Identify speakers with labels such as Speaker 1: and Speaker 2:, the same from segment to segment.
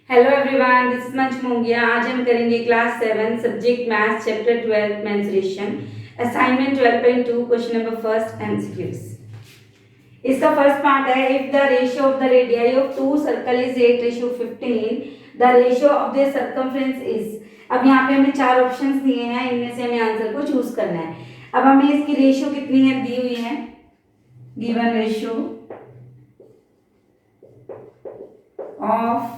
Speaker 1: Hello everyone, this is मंच मोंगिया। आज हम करेंगे class 7 subject maths chapter 12 mensuration assignment 12.2 question number first MCQs. इसका फर्स्ट पार्ट है, if the ratio of the radii of two circle is 8:15, the ratio of the circumference is. अब यहाँ पे हमें चार ऑप्शंस दिए हैं, इनमें से हमें आंसर को चूज करना है। अब हमें इसकी रेशियो कितनी है दी हुई है, given ratio of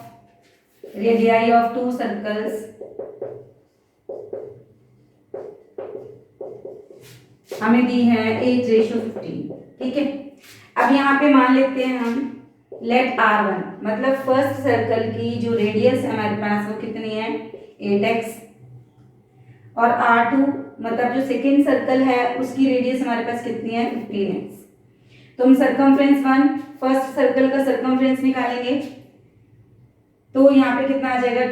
Speaker 1: radii of two circles हमें दी है 8:15। ठीक है, अब यहाँ पे मान लेते हैं हम लेट R1 मतलब फर्स्ट सर्कल की जो रेडियस है हमारे पास वो कितनी है 8x, और R2 मतलब जो सेकेंड सर्कल है उसकी रेडियस हमारे पास कितनी है 15x। तो हम सर्कमफ्रेंस 1 फर्स्ट सर्कल का सर्कमफ्रेंस निकालेंगे, तो यहाँ पे कितना आ जाएगा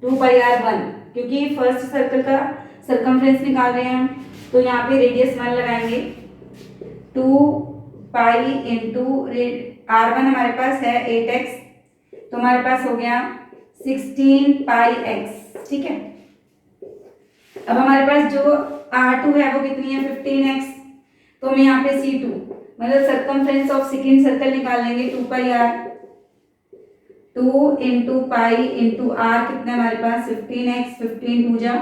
Speaker 1: 2πr1, क्योंकि फर्स्ट सर्कल का सर्कमफ्रेंस निकाल रहे हैं हम, तो यहाँ पे रेडियस 1 लगाएंगे। 2π इंटू R1 हमारे पास है 8x, तो हमारे पास हो गया 16πx। ठीक है, अब हमारे पास जो R2 है वो कितनी है 15x, तो हम यहाँ पे C2 मतलब सर्कमफ्रेंस ऑफ सेकेंड सर्कल निकाल लेंगे। 2πr 2 into pi into are कितना हमारे पास 15x, 15 2 जा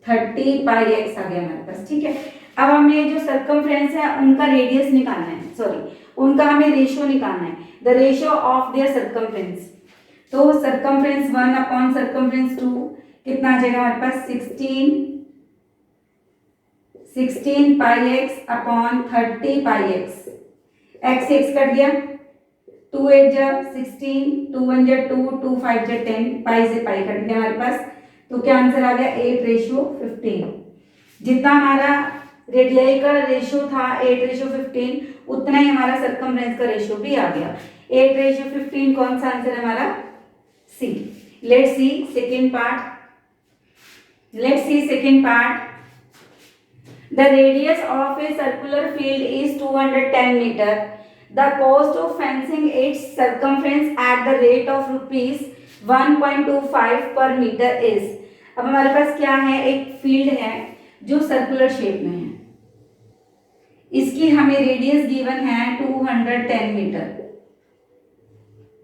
Speaker 1: 30πx आ गया हमारे पास। ठीक है, अब हमें जो सर्कमफ्रेंस है उनका रेडियस निकालना है, सॉरी उनका हमें रेशियो निकालना है, the ratio of their circumference. तो सर्कमफ्रेंस 1 अपॉन सर्कमफ्रेंस 2 कितना आ जाएगा हमारे पास 16πx upon 30πx। x cut गया, 2 8 जा 16, 2 1 जा 2, 2 5 जा 10, पाई से पाई कट गया हमारे पास, तो क्या आंसर आ गया 8:15। जितना हमारा रेडियाई का रेशियो था 8:15, उतना ही हमारा सर्कमफ्रेंस का रेशियो भी आ गया 8:15। कौन सा आंसर है हमारा C. Let's see second part. The radius of a circular field is 210 metre. The cost of fencing its circumference at the rate of rupees 1.25 per meter is। अब हमारे पास क्या है, एक फील्ड है जो सर्कुलर शेप में है, इसकी हमें रेडियस गिवन है 210 मीटर।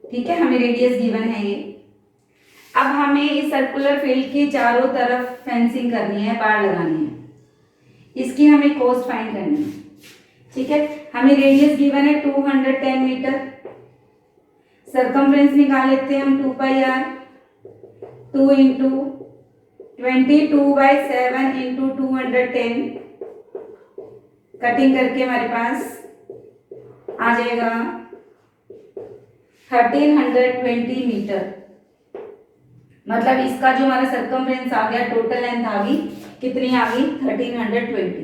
Speaker 1: ठीक है, हमें रेडियस गिवन है ये। अब हमें इस सर्कुलर फील्ड की चारों तरफ फेंसिंग करनी है, बाड़ लगानी है, इसकी हमें कॉस्ट फाइंड करनी है। ठीक है, हमें रेडियस गिवन है 210 मीटर, सर्कमफ्रेंस निकाल लेते हैं हम 2πr 2 इंटू 22/7 इंटू 210, कटिंग करके हमारे पास आ जाएगा 1320 मीटर। मतलब इसका जो हमारा सर्कमफ्रेंस आ गया, टोटल लेंथ आ गई कितनी आ गई 1320।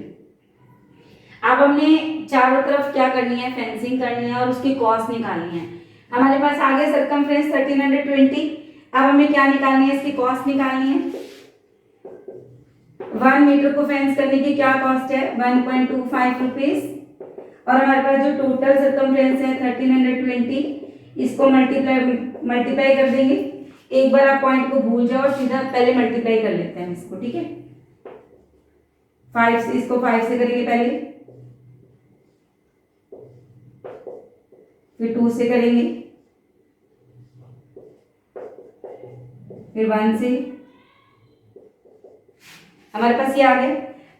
Speaker 1: अब हमने चारों तरफ क्या करनी है, फेंसिंग करनी है और उसकी कॉस्ट निकालनी है। हमारे पास आ गया सर्कमफ्रेंस 1320। अब हमें क्या निकालनी है, इसकी कॉस्ट निकालनी है। 1 मीटर को फेंस करने की क्या कॉस्ट है 1.25 रुपीज, और हमारे पास जो टोटल सर्कमफ्रेंस है 1320, इसको मल्टीप्लाई कर देंगे। एक बार आप पॉइंट को भूल जाओ, सीधा पहले मल्टीप्लाई कर लेते हैं इसको। ठीक है, 5 से इसको 5 से करेंगे पहले, फिर 2 से करेंगे, फिर 1 से, हमारे पास ये आ गया।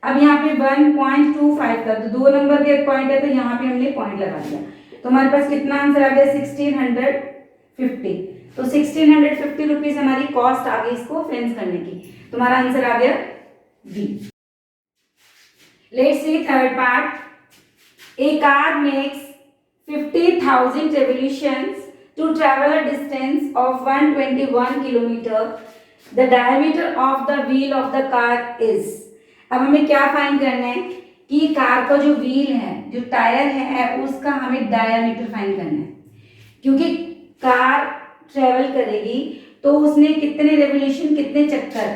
Speaker 1: अब यहाँ पे 1.25 था, तो 2 नंबर के पॉइंट है, तो यहाँ पे हमने पॉइंट लगा दिया, तो हमारे पास कितना आंसर आ गया 1650। तो 1650 रुपीज हमारी कॉस्ट आ गई इसको फेंस करने की, तो हमारा आंसर आ गया B. Let's see third part. A car makes 50,000 revolutions to travel a distance of 121 kilometer. The diameter of the wheel of the car is। अब हमें क्या फाइंड करना है कि कार का जो व्हील है, जो टायर है, उसका हमें डायमीटर फाइंड करना है, क्योंकि कार ट्रेवल करेगी तो उसने कितने रेवोल्यूशन, कितने चक्कर,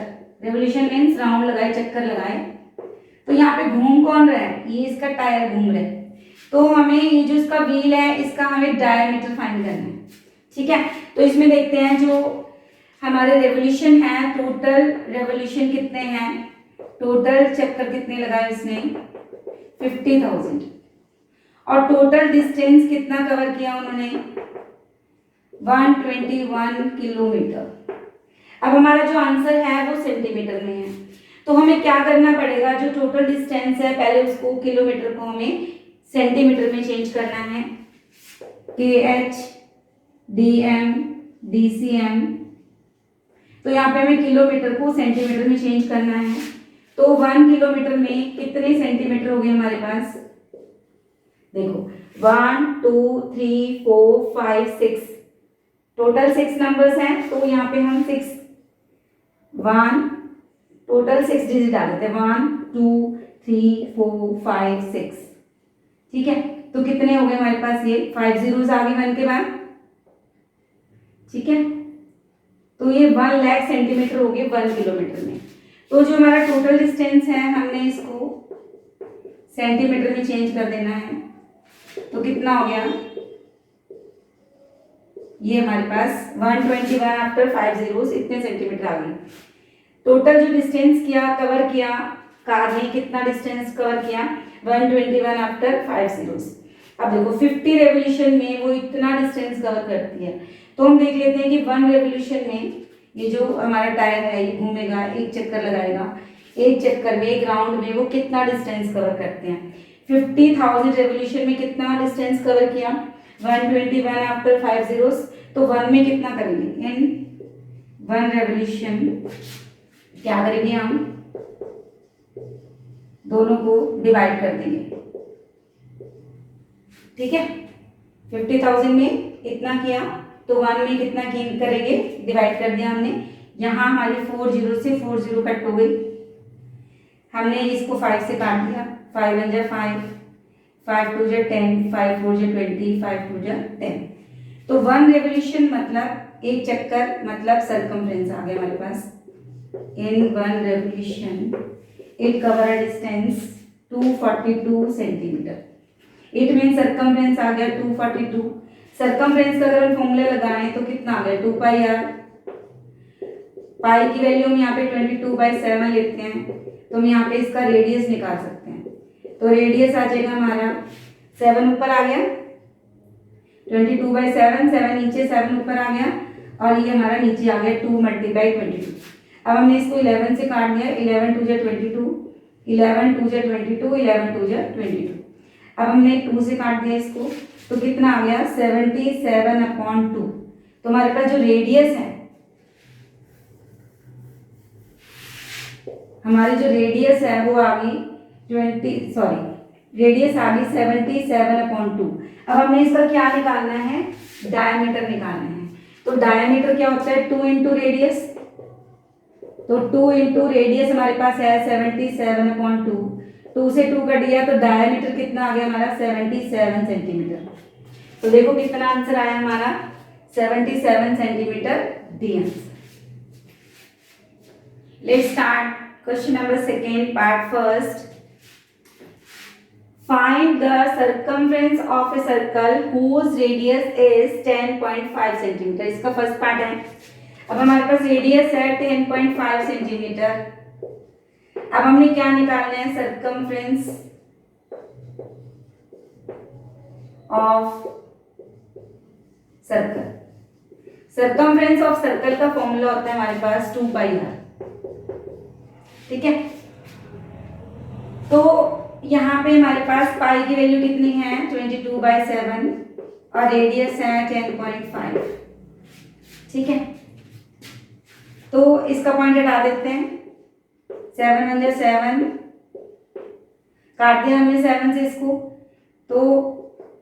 Speaker 1: रेवोल्यूशन मीन्स राउंड लगाए, चक्कर लगाए, तो यहाँ पे घूम कौन रहा है, ये इसका टायर घूम रहा है, तो हमें ये जो इसका व्हील है इसका हमें डायमीटर फाइंड करना है। ठीक है, तो इसमें देखते हैं जो हमारे रेवोल्यूशन है, टोटल रेवोल्यूशन कितने हैं, टोटल चक्कर कितने लगाए उसने 50,000 और टोटल डिस्टेंस कितना कवर किया उन्होंने 121 किलोमीटर। अब हमारा जो आंसर है वो सेंटीमीटर में है, तो हमें क्या करना पड़ेगा, जो टोटल डिस्टेंस है पहले उसको किलोमीटर को हमें सेंटीमीटर में चेंज करना है, KH DM DCM, तो यहाँ पे हमें किलोमीटर को सेंटीमीटर में चेंज करना है। तो 1 किलोमीटर में कितने सेंटीमीटर हो गए हमारे पास, देखो 1 2 3 4 5 6, टोटल 6 नंबर्स हैं, तो यहाँ पे हम 6 1 टोटल 6 डिजिट डाल देते हैं 1 2 3 4 5 6, ठीक है, तो कितने हो गए हमारे पास, ये 5 zeros आ गए 1 के बाद, ठीक है, तो ये 1 लाख सेंटीमीटर हो गए 1 किलोमीटर में। तो जो हमारा टोटल डिस्टेंस है हमने इसको सेंटीमीटर में चेंज कर देना है, तो कितना हो गया, ये हमारे पास 121 आफ्टर 5 zeros इतने सेंटीमीटर आ गए। टोटल जो डिस्टेंस किया कवर किया कार ने, कितना डिस्टेंस कवर किया 121 आफ्टर 5 zeros। अब देखो 50 रेवोल्यूशन में वो इतना डिस्टेंस कवर करती है, तो हम देख लेते हैं कि 1 रेवोल्यूशन में ये जो हमारा टायर है ये घूमेगा, एक चक्कर लगाएगा, एक चक्कर में एक राउंड में वो कितना डिस्टेंस कवर करते हैं, 50,000 रेवोल्यूशन में कितना डिस्टेंस कवर किया 121 आफ्टर 5 zeros, तो 1 में कितना करेंगे, इन 1 रेवोल्यूशन क्या करेंगे हम, दोनों को डिवाइड कर देंगे, ठीक है, 50,000 में इतना किया तो 1 में कितना करेंगे, डिवाइड कर दिया हमने, यहाँ हमारी 4 0 से 4 0 कट हो गई, हमने इसको 5 से काट दिया, 5 1 जा 5 5 2 जा 10 5 4 जा 20 5 2 जा 10, तो 1 रेवोल्यूशन मतलब एक चक्कर मतलब सर्कमफ्रेंस आ गया हमारे पास, in 1 revolution it cover a distance 242 centimetre, it mean circumference आ गया 242। सर्कमफ्रेंस का अगर हम फॉर्मूला लगाएं तो कितना आ गया 2 पाई r, पाई की वैल्यू हम यहाँ पे 22/7 लेते हैं, तो हम यहाँ पे इसका रेडियस निकाल सकते हैं, तो रेडियस आ जाएगा हमारा 7 ऊपर आ गया 22/7, 7 नीचे 7 ऊपर आ गया और ये हमारा नीचे आ गया 2 × 22। अब हमने इसको 11 से काट दिया, 11 2 जा 22, 11 2 जा 22, 11 2 जा 22। अब हमने 2 से काट दिया इसको, तो कितना आ गया 77/2। तो हमारे पास जो रेडियस है, हमारी जो रेडियस है वो आ गई रेडियस आ गई 77/2। अब हमने इसका क्या निकालना है, डायमीटर निकालना है, तो डायमीटर क्या होता है 2 × रेडियस, तो 2 × रेडियस हमारे पास है 77/2, 2 से 2 कट गया तो डायमीटर कितना आ गया हमारा 77 सेंटीमीटर। तो देखो कितना आंसर आया हमारा 77 centimetre D answer. Let's start question number second part first. Find the circumference of a circle whose radius is 10.5 centimetre. इसका फर्स्ट पार्ट है। अब हमारे पास रेडियस है 10.5 सेंटीमीटर। अब हमने क्या निकालना है, circumference of circle. Circumference of circle का फॉर्मूला होता है हमारे पास 2 पाई r, ठीक है। तो यहाँ पे हमारे पास पाई की वैल्यू कितनी है 22/7 और रेडियस है 10.5, ठीक है। तो इसका पॉइंट हटा देते हैं, 7 1 7 काट दिया हमने 7 से इसको, तो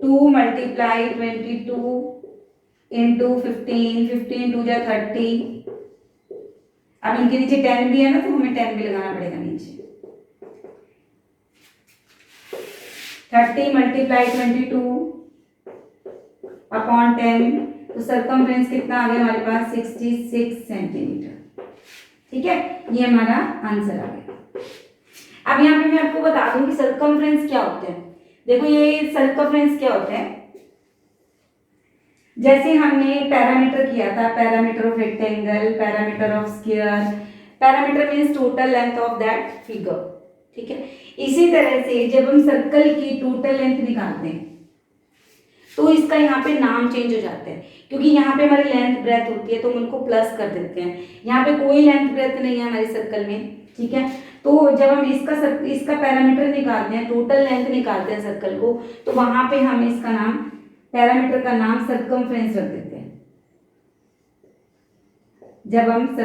Speaker 1: 2 × 22 इंटू 15, 15 2 जा 30। अब इनके नीचे 10 भी है ना, तो हमें 10 भी लगाना पड़ेगा नीचे। 30 × 22 अपॉन 10, तो सर्कमफ्रेंस कितना आ गया हमारे पास 66 सेंटीमीटर, ठीक है। ये हमारा आंसर आ गया। अब यहाँ पे मैं आपको बता दूं कि सर्कमफ्रेंस क्या होते हैं। देखो ये सर्कमफ्रेंस क्या होता है, जैसे हमने पैरामीटर किया था, parameter of rectangle, parameter of square, parameter means total length of that figure, ठीक है। इसी तरह से जब हम सर्कल की टोटल लेंथ निकालते हैं तो इसका यहाँ पे नाम चेंज हो जाता है, क्योंकि यहाँ पे हमारी लेंथ ब्रेथ होती है तो हम उनको प्लस कर देते हैं। यहाँ पे कोई लेंथ ब्रेथ नहीं है हमारे सर्कल में, ठीक है। तो जब हम इसका पैरामीटर निकालते हैं, टोटल लेंथ निकालते हैं सर्कल को, तो वहां पे हम इसका नाम, पैरामीटर का नाम सर्कमफ्रेंस रख देते हैं। जब हम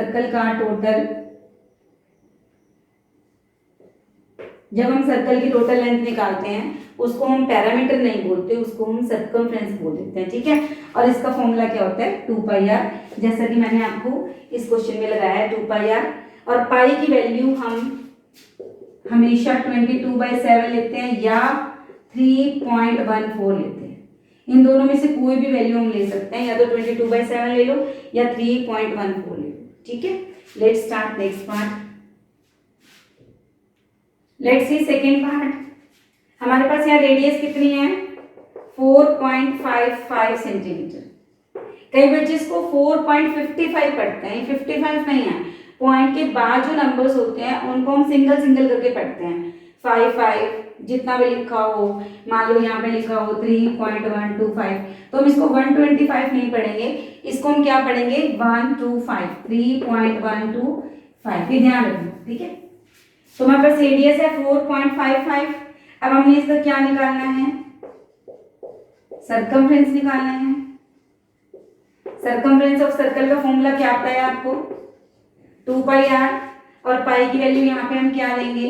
Speaker 1: सर्कल की टोटल लेंथ निकालते हैं उसको हम पैरामीटर नहीं बोलते, उसको हम सर्कमफ्रेंस बोल देते हैं, ठीक है। और इसका फॉर्मूला क्या होता है, 2πr, जैसा कि मैंने आपको इस क्वेश्चन में लगाया है 2πr। और पाई की वैल्यू हम हमेशा 22/7 लेते हैं या 3.14 लेते हैं। इन दोनों में से कोई भी वैल्यू हम ले सकते हैं, या तो 22/7 ले लो या 3.14 ले लो, ठीक है। Let's start next part. Let's see second part. हमारे पास यहाँ रेडियस कितनी है, 4.55 सेंटीमीटर। कई बच्चे इसको 4.55 पढ़ते हैं, 55 नहीं है, पॉइंट के बाद जो नंबर्स होते हैं उनको हम सिंगल सिंगल करके पढ़ते हैं। 5 जितना भी लिखा हो, मान लो यहाँ पे लिखा हो 3.125, तो हम इसको 125 नहीं पढ़ेंगे, इसको हम क्या पढ़ेंगे 125, 3.125, ये ध्यान रखना, ठीक है। तो हमारे पास रेडियस है 4.55। अब हमने इसका क्या निकालना है, सर्कमफ्रेंस निकालना है। सर्कमफ्रेंस ऑफ सर्कल का फॉर्मूला क्या आता है आपको, 2πr, और पाई की वैल्यू यहाँ पे हम क्या लेंगे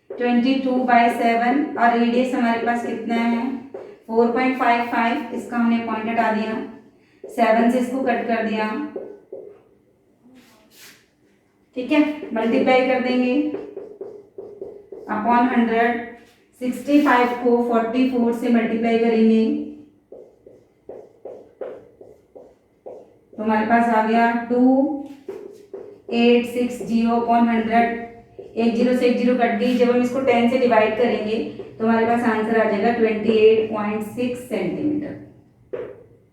Speaker 1: 22/7, और रेडियस हमारे पास कितना है 4.55, इसका हमने पॉइंट हटा दिया, 7 से इसको कट कर दिया, ठीक है। मल्टीप्लाई कर देंगे अपॉन 100, 65 को 44 से मल्टीप्लाई करेंगे तो हमारे पास आ गया 2860/100। एक जीरो से एक जीरो कट गई, जब हम इसको 10 से डिवाइड करेंगे तो हमारे पास आंसर आ जाएगा 28.6 सेंटीमीटर,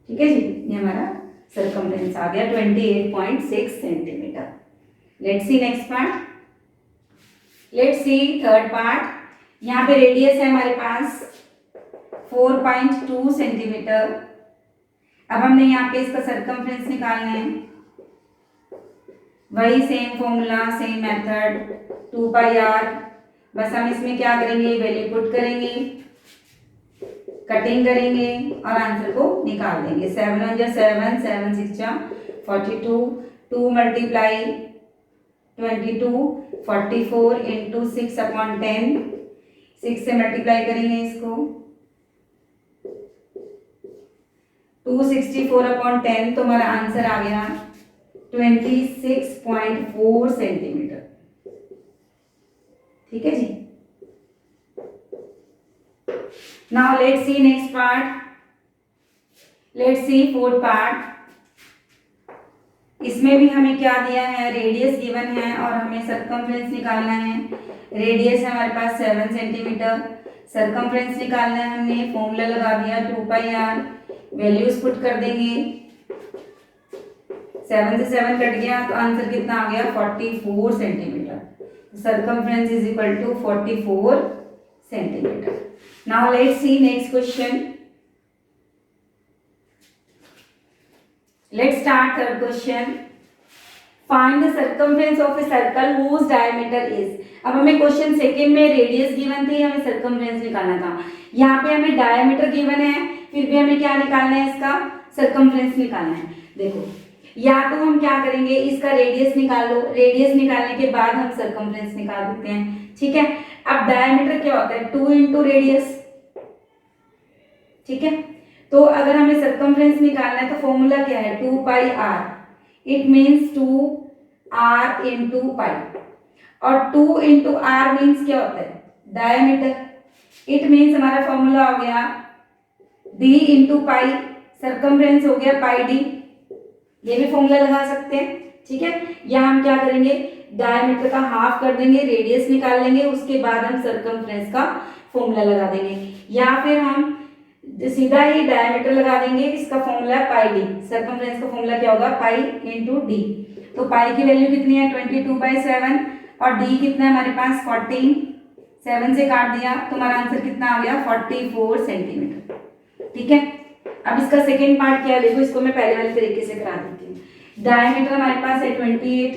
Speaker 1: ठीक है जी। ये हमारा सर्कमफ्रेंस आ गया 28.6 centimetre. Let's see next part. Let's see third part. यहाँ पे रेडियस है हमारे पास 4.2 सेंटीमीटर। अब हमने यहाँ पे इसका सर्कमफ्रेंस निकालना है, वही same formula, same method, 2πr। बस हम इसमें क्या करेंगे, वैल्यू पुट करेंगे, कटिंग करेंगे और आंसर को निकाल देंगे। 7 1 7, 7 6 42, 2 मल्टीप्लाई 22, 44 इंटू 6/10, 6 से मल्टीप्लाई करेंगे इसको, 264/10, तो हमारा आंसर आ गया 26.4 सेंटीमीटर, ठीक है जी। Now let's see next part. Let's see fourth part. इसमें भी हमें क्या दिया है, रेडियस गिवन है और हमें सर्कमफ्रेंस निकालना है। रेडियस है हमारे पास 7 सेंटीमीटर, सर्कमफ्रेंस निकालना है, हमने फॉर्मूला लगा दिया 2πr, वैल्यूज पुट कर देंगे, 7 से 7 कट गया तो आंसर कितना आ गया 44 centimetre. Circumference is equal to 44 centimetre. Now let's see next question. Let's start third question. Find the circumference of a circle whose diameter is. अब हमें क्वेश्चन सेकंड में रेडियस गिवन थी, हमें सर्कमफ्रेंस निकालना था। यहाँ पे हमें डायमीटर गिवन है, फिर भी हमें क्या निकालना है, इसका सर्कमफ्रेंस निकालना है। देखो, या तो हम क्या करेंगे, इसका रेडियस निकाल लो, रेडियस निकालने के बाद हम सर्कमफ्रेंस निकाल देते हैं, ठीक है। अब डायमीटर क्या होता है, 2 इंटू रेडियस, ठीक है। तो अगर हमें सर्कमफ्रेंस निकालना है तो फॉर्मूला क्या है 2πr, it means 2r into pi, और 2 इंटू आर मीन्स क्या होता है डायमीटर, इट मीन्स हमारा फॉर्मूला हो गया d इंटू पाई, सर्कमफ्रेंस हो गया पाई d, ये भी फॉर्मूला लगा सकते हैं, ठीक है। यहाँ हम क्या करेंगे, डायमीटर का हाफ कर देंगे, रेडियस निकाल लेंगे, उसके बाद हम सर्कमफ्रेंस का फॉर्मूला लगा देंगे, या फिर हम सीधा ही डायमीटर लगा देंगे, इसका फॉर्मूला है पाई डी, सर्कमफ्रेंस का फॉर्मूला क्या होगा, पाई इंटू डी। तो पाई की वैल्यू कितनी है 22/7 और डी कितना है हमारे पास 14, 7 से काट दिया तो हमारा आंसर कितना आ गया 44 सेंटीमीटर। ठीक है, अब इसका सेकेंड पार्ट क्या है देखो, इसको मैं पहले वाले तरीके से करा देती हूँ। डायमीटर हमारे पास है 28,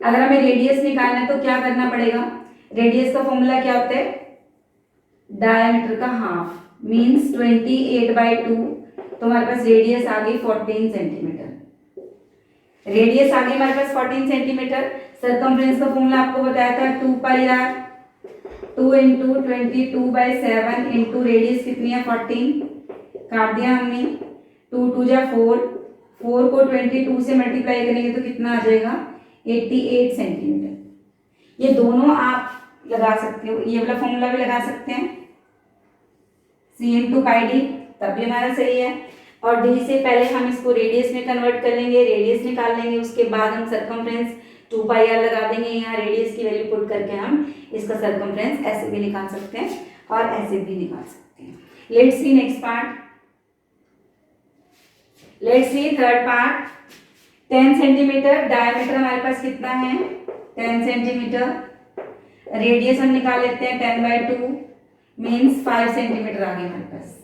Speaker 1: अगर हमें रेडियस निकालना है तो क्या करना पड़ेगा, रेडियस का फॉर्मूला क्या होता है, डायमीटर का हाफ मीन्स 28/2, तो हमारे पास रेडियस आ गई 14 सेंटीमीटर। रेडियस आ गई हमारे पास 14 सेंटीमीटर। सर्कमफ्रेंस का फॉर्मूला आपको बताया था 2πr, 2 इंटू 22/7 इंटू रेडियस कितनी है 14, काट दिया हमने, 2 2 जा 4, 4 को 22 से मल्टीप्लाई करेंगे तो कितना आ जाएगा 88 सेंटीमीटर। ये दोनों आप लगा सकते हो, ये वाला फॉर्मूला भी लगा सकते हैं, सी इंटू पाई डी, तब भी हमारा सही है। और डी से पहले हम इसको रेडियस में कन्वर्ट कर लेंगे, रेडियस निकाल लेंगे, उसके बाद हम सर्कमफ्रेंस 2πr लगा देंगे, यहाँ रेडियस की वैल्यू पुट करके हम इसका सर्कमफ्रेंस ऐसे भी निकाल सकते हैं और ऐसे भी निकाल सकते हैं। Let's see next part, let's see third part. 10 centimetre diameter हमारे पास कितना है 10 सेंटीमीटर, रेडियस हम निकाल लेते हैं 10/2 मीन्स 5 सेंटीमीटर आ गए हमारे पास।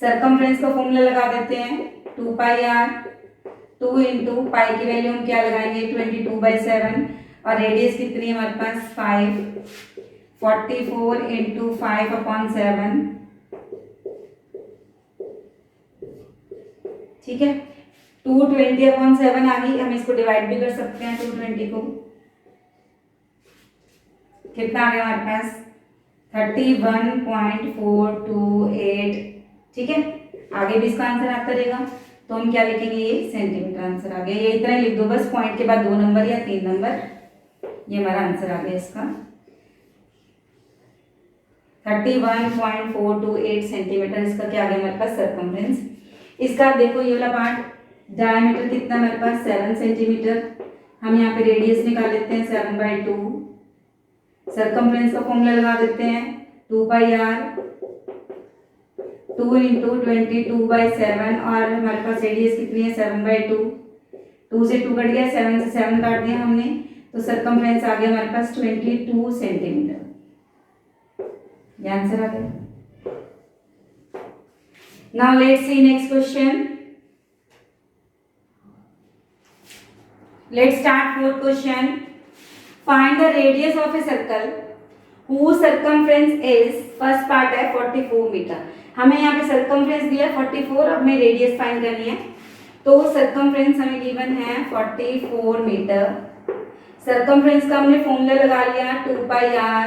Speaker 1: सर्कमफ्रेंस का फॉर्मूला लगा देते हैं 2πr, 2 इंटू पाई की वैल्यू हम क्या लगाएंगे 22/7 और रेडियस कितनी है हमारे पास 5, 44 इंटू 5/7, ठीक है, 220/7 आ गई। हम इसको डिवाइड भी कर सकते हैं 220 को, कितना आ गया हमारे पास 31.428, ठीक है। आगे भी इसका आंसर आता रहेगा, तो हम क्या लिखेंगे ये सेंटीमीटर आंसर आ गया। ये इतना ही लिख दो बस, पॉइंट के बाद 2 नंबर या 3 नंबर, ये हमारा आंसर आ गया इसका 31.428 सेंटीमीटर। इसका क्या आ गया हमारे पास सर्कमफ्रेंस। इसका देखो ये वाला पार्ट, डायमीटर कितना हमारे पास 7 सेंटीमीटर, हम यहाँ पे रेडियस निकाल लेते हैं 7/2, सर्कमफ्रेंस का फॉर्मूला लगा देते हैं 2πr, 2 इंटू 22/7 और हमारे पास रेडियस कितनी है 7/2, 2 से 2 कट गया, 7 से 7 काट दिया हमने, तो सर्कमफ्रेंस आ गया हमारे पास 22 सेंटीमीटर। ये आंसर आ गया। Now let's see next question. Let's start fourth question. Find the radius of a circle whose circumference is, first part है 44 मीटर। हमें यहाँ पे सर्कमफ्रेंस दिया 44, अब हमें रेडियस फाइंड करनी है। तो सर्कमफ्रेंस हमें गिवन है 44 मीटर। सर्कमफ्रेंस का हमने फॉर्मूला लगा लिया 2πr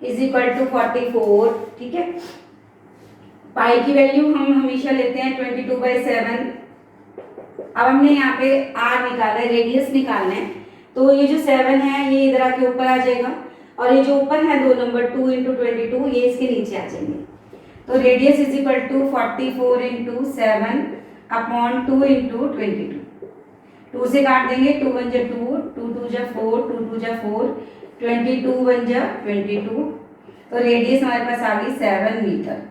Speaker 1: इज इक्वल टू 44, ठीक है। पाई की वैल्यू हम हमेशा लेते हैं 22/7। अब हमने यहाँ पे r निकाला है, रेडियस निकालना है, तो ये जो 7 है ये इधर आके ऊपर आ जाएगा और ये जो ऊपर है 2 नंबर 2 इंटू 22 ये इसके नीचे आ जाएंगे। तो radius is equal to 44 into 7 upon 2 into 22, 2 से काट देंगे, 2 1 जा 2, 2 2 जा 4, 2 2 जा 4, 22 1 जा 22, तो रेडियस हमारे पास आ गई 7 मीटर।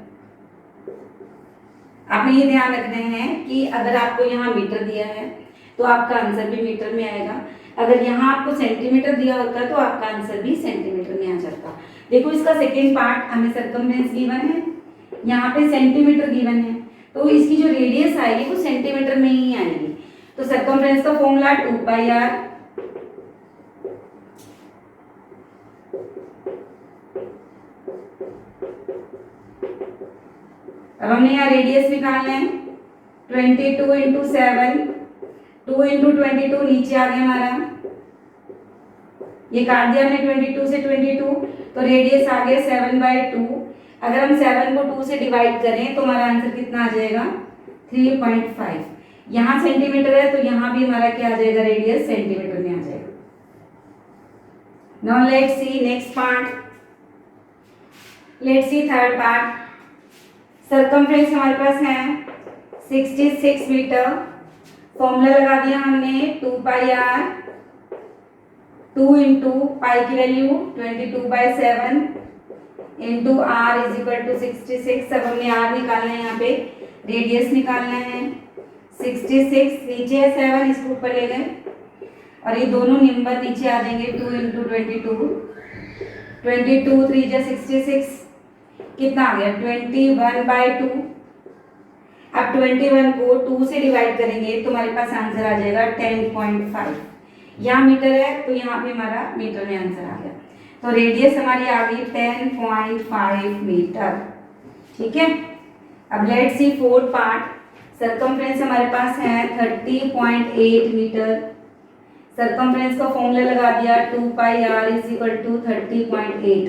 Speaker 1: आपने ये ध्यान रखना है कि अगर आपको यहाँ मीटर दिया है तो आपका आंसर भी मीटर में आएगा, अगर यहाँ आपको सेंटीमीटर दिया होता तो आपका आंसर भी सेंटीमीटर में आ जाता। देखो इसका सेकेंड पार्ट, हमें सर्कमफ्रेंस गिवन है, यहाँ पे सेंटीमीटर गिवन है, तो इसकी जो रेडियस आएगी वो सेंटीमीटर में ही आएगी। तो सर्कमफ्रेंस का फॉर्मूला 2πr, अब हमने यहाँ रेडियस निकालना है 22 इंटू 7, 2 इंटू 22 नीचे आ गया हमारा, ये काट दिया हमने 22 से 22, तो रेडियस आ गया 7/2। अगर हम 7 को 2 से डिवाइड करें तो हमारा आंसर कितना आ जाएगा 3.5। यहाँ सेंटीमीटर है तो यहाँ भी हमारा क्या आ जाएगा, रेडियस सेंटीमीटर में आ जाएगा। Now let's see next part, let's see third part. Circumference हमारे पास है 66 मीटर, फॉर्मूला लगा दिया हमने 2πr, 2 इंटू पाई की value 22/7 into R is equal to 66। अब हमें आर निकालना है, यहाँ पे रेडियस निकालना है। 66 नीचे है 7, इसको ऊपर ले गए और ये दोनों नंबर नीचे आ जाएंगे। 2 इंटू 22, 22 3 जा 66, कितना आ गया 21/2। अब 21 को 2 से डिवाइड करेंगे तो हमारे पास आंसर आ जाएगा 10.5। यहाँ मीटर है तो यहाँ पे हमारा मीटर में आंसर आ गया। तो रेडियस हमारी आ गई 10.5 मीटर। ठीक है, अब let's see fourth part. Circumference हमारे पास है 30.8 मीटर। सरकमफ्रेंस का फॉर्मूला लगा दिया 2 पाई r इज इक्वल टू 30.8।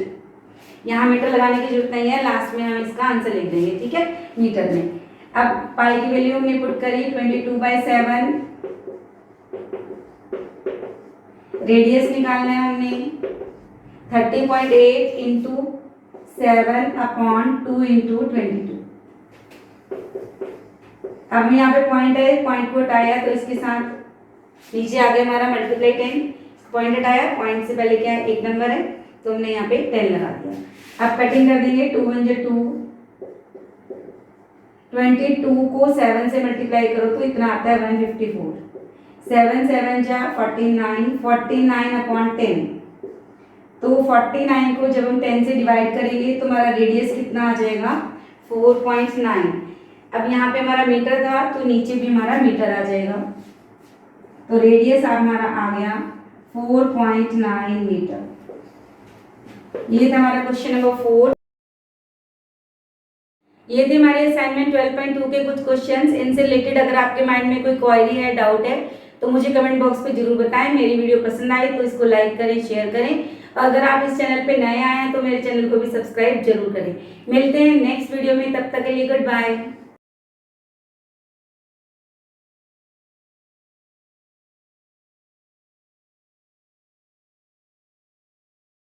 Speaker 1: यहाँ मीटर लगाने की जरूरत नहीं है, लास्ट में हम इसका आंसर लिख देंगे। ठीक है, मीटर में। अब पाई की वैल्यू हमने पुट करी 22/7। रेडियस निकालना है हमने 30.8 इंटू 7/2 इंटू 22। अब यहाँ पे पॉइंट है, पॉइंट को हटाया तो इसके साथ नीचे आ गया हमारा मल्टीप्लाई 10। पॉइंट हटाया, पॉइंट से पहले क्या है 1 नंबर है तो हमने यहाँ पे 10 लगा दिया। अब कटिंग कर देंगे 2 1 जा 2, 22 को 7 से मल्टीप्लाई करो तो इतना आता है 154। 7 7 जा 49, 49/10। तो 49 को जब हम 10 से डिवाइड करेंगे तो हमारा रेडियस कितना आ जाएगा 4.9। अब यहाँ पे हमारा मीटर था तो नीचे भी हमारा मीटर आ जाएगा। तो रेडियस हमारा आ गया 4.9 मीटर। ये था हमारा क्वेश्चन नंबर 4। ये थे हमारे असाइनमेंट 12.2 के कुछ क्वेश्चंस। इनसे रिलेटेड अगर आपके माइंड में कोई क्वेरी है, डाउट है तो मुझे कमेंट बॉक्स पे जरूर बताएं। मेरी वीडियो पसंद आए तो इसको लाइक करें, शेयर करें। अगर आप इस चैनल पे नए आए हैं तो मेरे चैनल को भी सब्सक्राइब जरूर करें। मिलते हैं नेक्स्ट वीडियो में, तब तक के लिए गुड बाय।